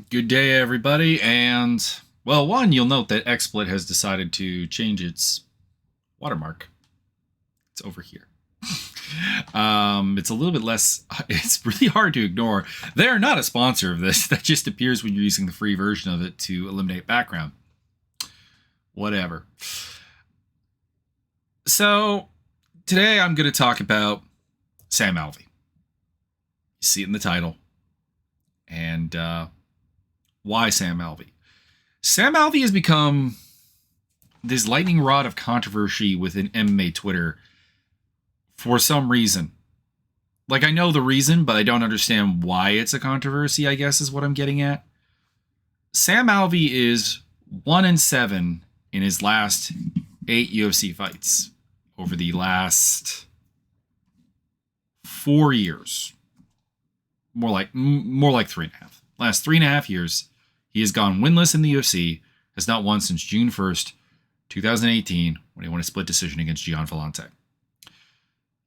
Good day, everybody. And, well, one, you'll note that XSplit has decided to change its watermark. It's over here. It's a little bit less, it's really hard to ignore. They're not a sponsor of this. That just appears when you're using the free version of it to eliminate background. Whatever. So, today I'm going to talk about Sam Alvey. You see it in the title. And, why Sam Alvey? Sam Alvey has become this lightning rod of controversy within MMA Twitter for some reason. Like, I know the reason, but I don't understand why it's a controversy, I guess is what I'm getting at. Sam Alvey is 1-7 in his last 8 UFC fights over the last 4 years. More like 3.5. Last 3.5 years, he has gone winless in the UFC, has not won since June 1st, 2018, when he won a split decision against Gian Vellante.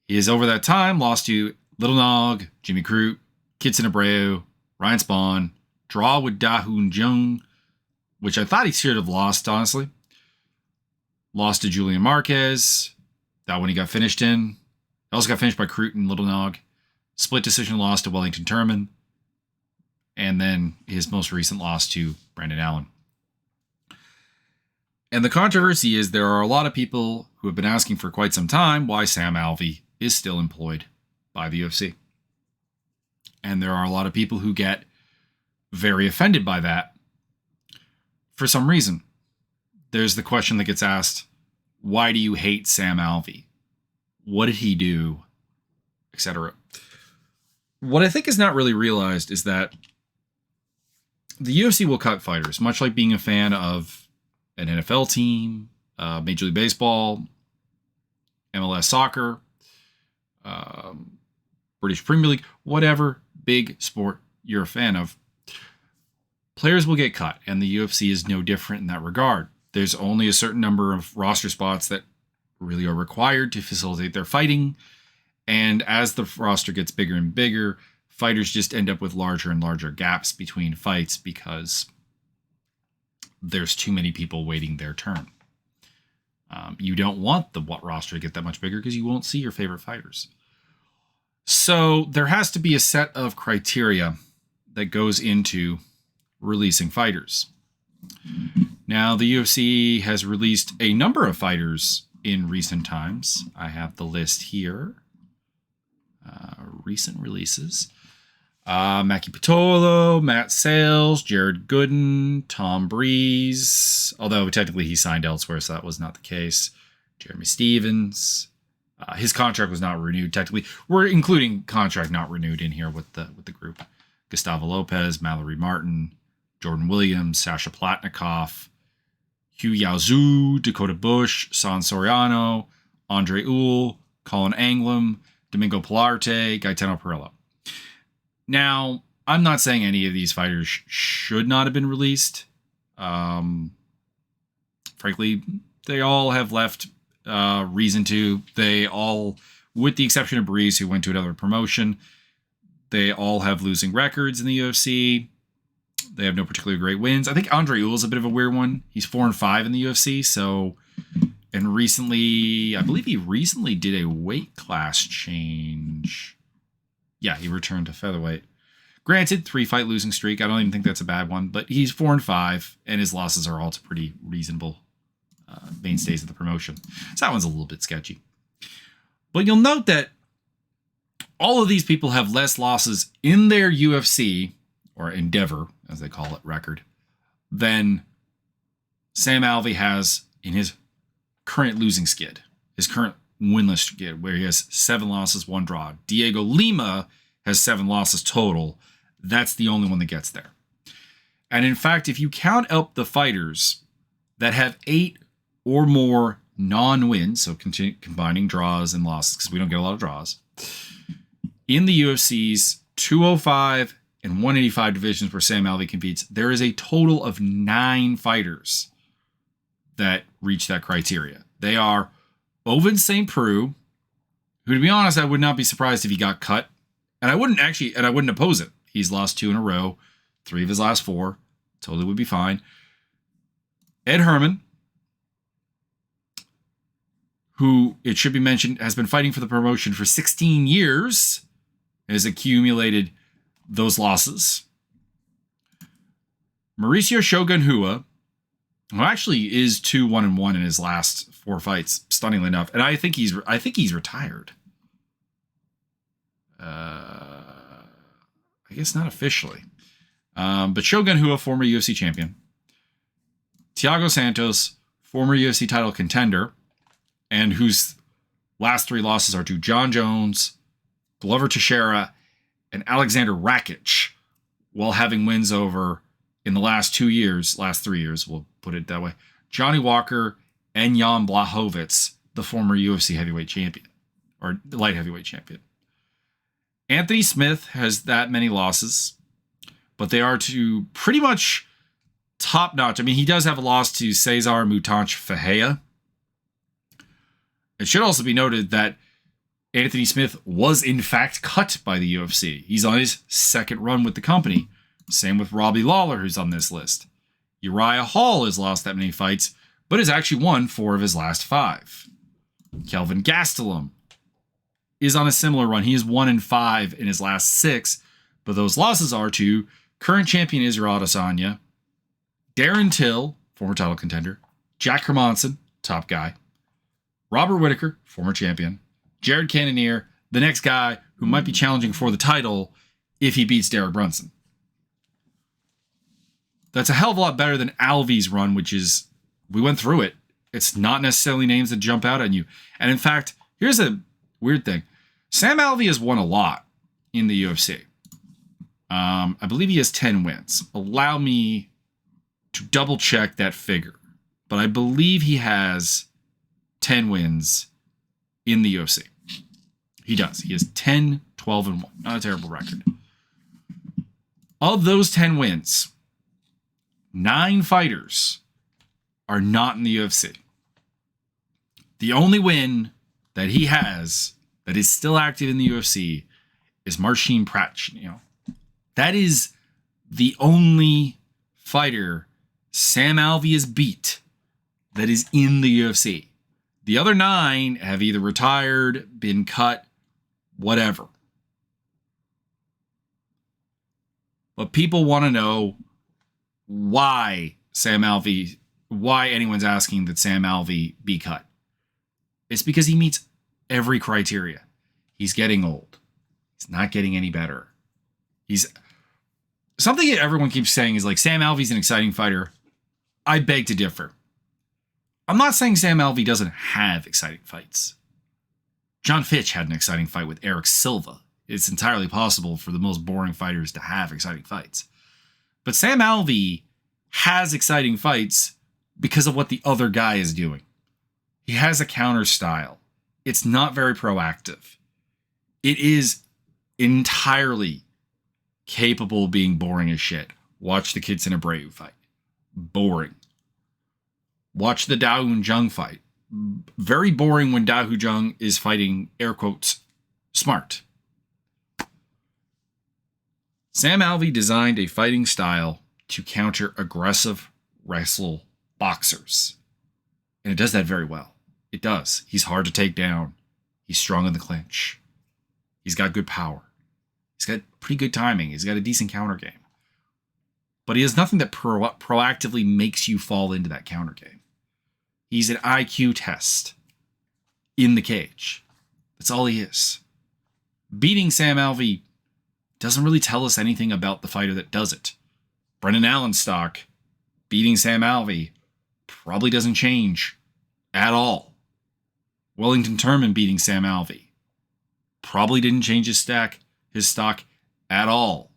He has, over that time, lost to Little Nog, Jimmy Crute, Kitson Abreu, Ryan Spawn, draw with Da Hoon Jung, which I thought he should have lost, honestly. Lost to Julian Marquez. That one he got finished in. He also got finished by Crute and Little Nog. Split decision loss to Wellington Turman. And then his most recent loss to Brandon Allen. And the controversy is there are a lot of people who have been asking for quite some time why Sam Alvey is still employed by the UFC. And there are a lot of people who get very offended by that for some reason. There's the question that gets asked, why do you hate Sam Alvey? What did he do? Etc. What I think is not really realized is that the UFC will cut fighters, much like being a fan of an NFL team, Major League Baseball, MLS soccer, British Premier League, whatever big sport you're a fan of. Players will get cut, and the UFC is no different in that regard. There's only a certain number of roster spots that really are required to facilitate their fighting, and as the roster gets bigger and bigger, fighters just end up with larger and larger gaps between fights because there's too many people waiting their turn. You don't want the roster to get that much bigger because you won't see your favorite fighters. So there has to be a set of criteria that goes into releasing fighters. Now, the UFC has released a number of fighters in recent times. I have the list here. Recent releases. Maki Pitolo, Matt Sales, Jared Gooden, Tom Breeze, although technically he signed elsewhere, so that was not the case. Jeremy Stevens. His contract was not renewed, technically. We're including contract not renewed in here with the group. Gustavo Lopez, Mallory Martin, Jordan Williams, Sasha Platnikoff, Hugh Yaozu, Dakota Bush, San Soriano, Andre Uhl, Colin Anglem, Domingo Pilarte, Gaetano Perillo. Now, I'm not saying any of these fighters should not have been released. Frankly, they all have left reason to. They all, with the exception of Breeze, who went to another promotion, they all have losing records in the UFC. They have no particularly great wins. I think Andre Uhl is a bit of a weird one. He's 4-5 in the UFC, so... And recently, I believe he recently did a weight class change. Yeah, he returned to featherweight. Granted, 3-fight losing streak. I don't even think that's a bad one, but he's 4-5, and his losses are all to pretty reasonable mainstays of the promotion. So that one's a little bit sketchy. But you'll note that all of these people have less losses in their UFC, or Endeavor, as they call it, record, than Sam Alvey has in his current losing skid, his current winless skid, where he has 7 losses, 1 draw. Diego Lima has 7 losses total. That's the only one that gets there. And in fact, if you count up the fighters that have 8 or more non-wins, so combining draws and losses, because we don't get a lot of draws, in the UFC's 205 and 185 divisions where Sam Alvey competes, there is a total of 9 fighters that reach that criteria. They are Ovince St. Preux, who, to be honest, I would not be surprised if he got cut. And I wouldn't oppose it. He's lost 2 in a row 3 of his last 4. Totally would be fine. Ed Herman, who, it should be mentioned, has been fighting for the promotion for 16 years, has accumulated those losses. Mauricio Shogun Hua, who actually is 2-1-1 in his last 4 fights, stunningly enough, and I think he's retired. I guess not officially, but Shogun Hua, former UFC champion. Thiago Santos, former UFC title contender, and whose last 3 losses are to John Jones, Glover Teixeira, and Alexander Rakic, while having wins over, in the last 3 years, we'll put it that way, Johnny Walker and Jan Blachowicz, the former UFC heavyweight champion, or light heavyweight champion. Anthony Smith has that many losses, but they are to pretty much top-notch. I mean, he does have a loss to Cesar Mutanch Fajea. It should also be noted that Anthony Smith was, in fact, cut by the UFC. He's on his 2nd run with the company. Same with Robbie Lawler, who's on this list. Uriah Hall has lost that many fights, but has actually won 4 of his last 5. Kelvin Gastelum is on a similar run. He is 1-5 in his last 6, but those losses are to current champion Israel Adesanya, Darren Till, former title contender, Jack Hermanson, top guy, Robert Whittaker, former champion, Jared Cannonier, the next guy who might be challenging for the title if he beats Derek Brunson. That's a hell of a lot better than Alvey's run, which is, we went through it. It's not necessarily names that jump out at you. And in fact, here's a weird thing. Sam Alvey has won a lot in the UFC. I believe he has 10 wins. Allow me to double check that figure. But I believe he has 10 wins in the UFC. He does. He has 10, 12-1. Not a terrible record. Of those 10 wins, 9 fighters are not in the UFC. The only win that he has that is still active in the UFC is Marcin Prachnio. That is the only fighter Sam Alvey has beat that is in the UFC. The other 9 have either retired, been cut, whatever. But people want to know why anyone's asking that Sam Alvey be cut. It's because he meets every criteria. He's getting old. He's not getting any better. Something that everyone keeps saying is like, Sam Alvey's an exciting fighter. I beg to differ. I'm not saying Sam Alvey doesn't have exciting fights. John Fitch had an exciting fight with Eric Silva. It's entirely possible for the most boring fighters to have exciting fights. But Sam Alvey has exciting fights because of what the other guy is doing. He has a counter style. It's not very proactive. It is entirely capable of being boring as shit. Watch the Kitson Abreu fight. Boring. Watch the Dao Hun Jung fight. Very boring when Dao Hun Jung is fighting, air quotes, smart. Sam Alvey designed a fighting style to counter aggressive wrestle boxers. And it does that very well. It does. He's hard to take down. He's strong in the clinch. He's got good power. He's got pretty good timing. He's got a decent counter game. But he has nothing that proactively makes you fall into that counter game. He's an IQ test in the cage. That's all he is. Beating Sam Alvey doesn't really tell us anything about the fighter that does it. Brendan Allenstock beating Sam Alvey probably doesn't change at all. Wellington Turman beating Sam Alvey probably didn't change his stock at all.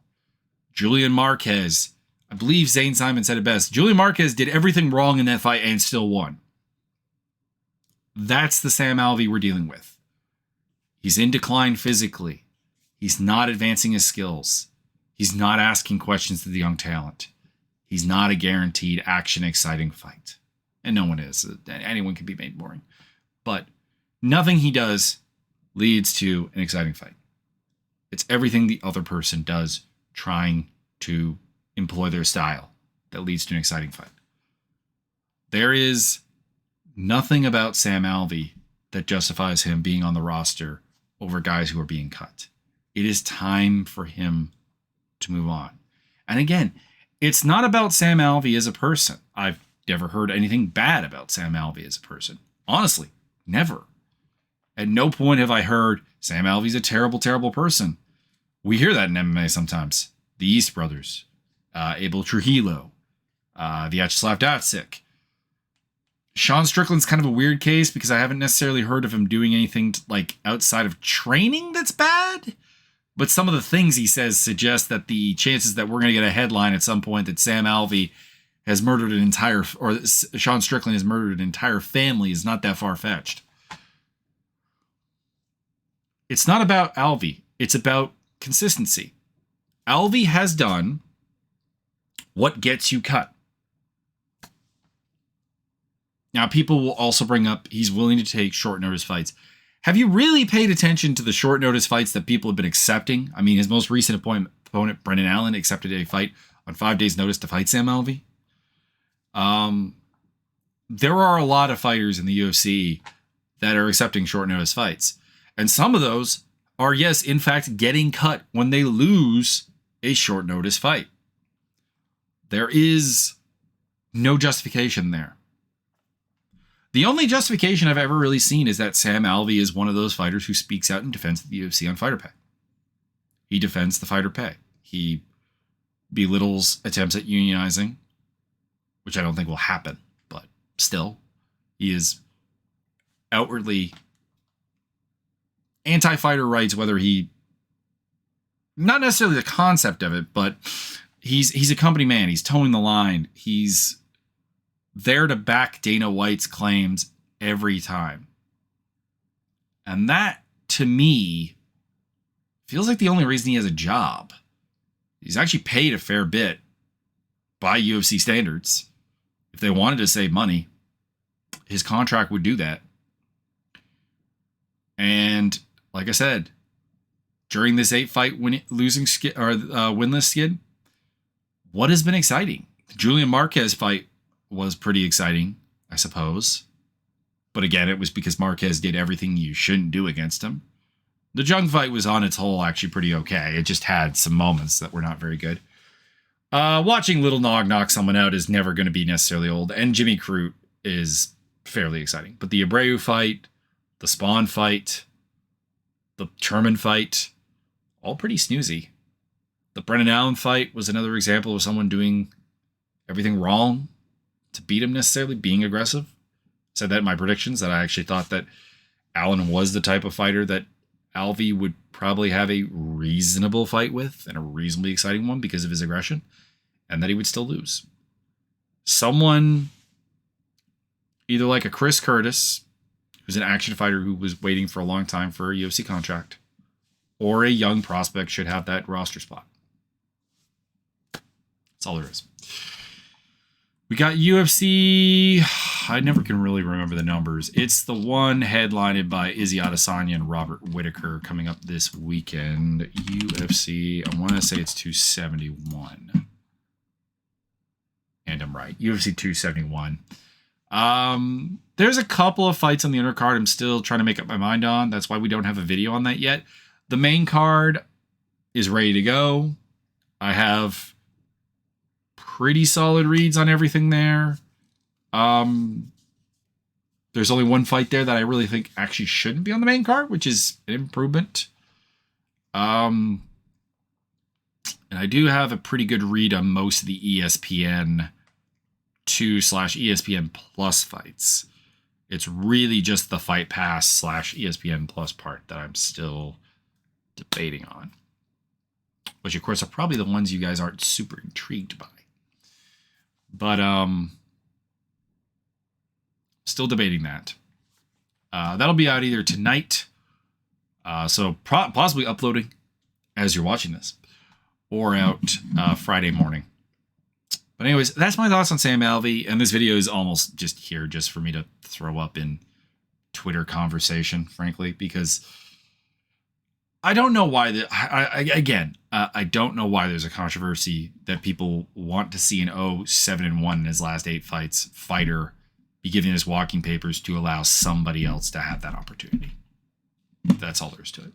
Julian Marquez, I believe Zane Simon said it best. Julian Marquez did everything wrong in that fight and still won. That's the Sam Alvey we're dealing with. He's in decline physically. He's not advancing his skills. He's not asking questions to the young talent. He's not a guaranteed action exciting fight. And no one is. Anyone can be made boring. But nothing he does leads to an exciting fight. It's everything the other person does trying to employ their style that leads to an exciting fight. There is nothing about Sam Alvey that justifies him being on the roster over guys who are being cut. It is time for him to move on. And again, it's not about Sam Alvey as a person. I've never heard anything bad about Sam Alvey as a person. Honestly, never. At no point have I heard Sam Alvey's a terrible, terrible person. We hear that in MMA sometimes. The East Brothers, Abel Trujillo, Vyacheslav Datsik. Sean Strickland's kind of a weird case because I haven't necessarily heard of him doing anything like outside of training that's bad. But some of the things he says suggest that the chances that we're going to get a headline at some point that Sam Alvey has murdered an entire, or Sean Strickland has murdered an entire family is not that far-fetched. It's not about Alvey. It's about consistency. Alvey has done what gets you cut. Now, people will also bring up he's willing to take short notice fights. Have you really paid attention to the short notice fights that people have been accepting? I mean, his most recent opponent, Brendan Allen, accepted a fight on 5 days' notice to fight Sam Alvey. There are a lot of fighters in the UFC that are accepting short notice fights. And some of those are, yes, in fact, getting cut when they lose a short notice fight. There is no justification there. The only justification I've ever really seen is that Sam Alvey is one of those fighters who speaks out in defense of the UFC on fighter pay. He defends the fighter pay. He belittles attempts at unionizing, which I don't think will happen, but still, he is outwardly anti-fighter rights, whether he, not necessarily the concept of it, but he's a company man. He's towing the line. He's there to back Dana White's claims every time. And that, to me, feels like the only reason he has a job. He's actually paid a fair bit by UFC standards. If they wanted to save money, his contract would do that. And like I said, during this 8-fight winless skid, what has been exciting? The Julian Marquez fight was pretty exciting, I suppose. But again, it was because Marquez did everything you shouldn't do against him. The Jung fight was on its whole actually pretty okay. It just had some moments that were not very good. Watching Little Nog knock someone out is never going to be necessarily old. And Jimmy Crute is fairly exciting. But the Abreu fight, the Spawn fight, the Turman fight, all pretty snoozy. The Brendan Allen fight was another example of someone doing everything wrong to beat him necessarily, being aggressive. Said that in my predictions, that I actually thought that Allen was the type of fighter that Alvey would probably have a reasonable fight with, and a reasonably exciting one because of his aggression, and that he would still lose. Someone either like a Chris Curtis, who's an action fighter who was waiting for a long time for a UFC contract, or a young prospect should have that roster spot. That's all there is. We got UFC, I never can really remember the numbers. It's the one headlined by Izzy Adesanya and Robert Whittaker coming up this weekend. UFC, I want to say it's 271. And I'm right. UFC 271. There's a couple of fights on the undercard I'm still trying to make up my mind on. That's why we don't have a video on that yet. The main card is ready to go. I have pretty solid reads on everything there. There's only one fight there that I really think actually shouldn't be on the main card, which is an improvement. And I do have a pretty good read on most of the ESPN 2/ESPN Plus fights. It's really just the Fight Pass /ESPN Plus part that I'm still debating on. Which, of course, are probably the ones you guys aren't super intrigued by. But still debating that. That'll be out either tonight, so possibly uploading as you're watching this, or out Friday morning. But anyways, that's my thoughts on Sam Alvey, and this video is almost just here just for me to throw up in Twitter conversation, frankly, because I don't know why I don't know why there's a controversy that people want to see an 7-1 in his last 8 fights fighter be given his walking papers to allow somebody else to have that opportunity. That's all there is to it.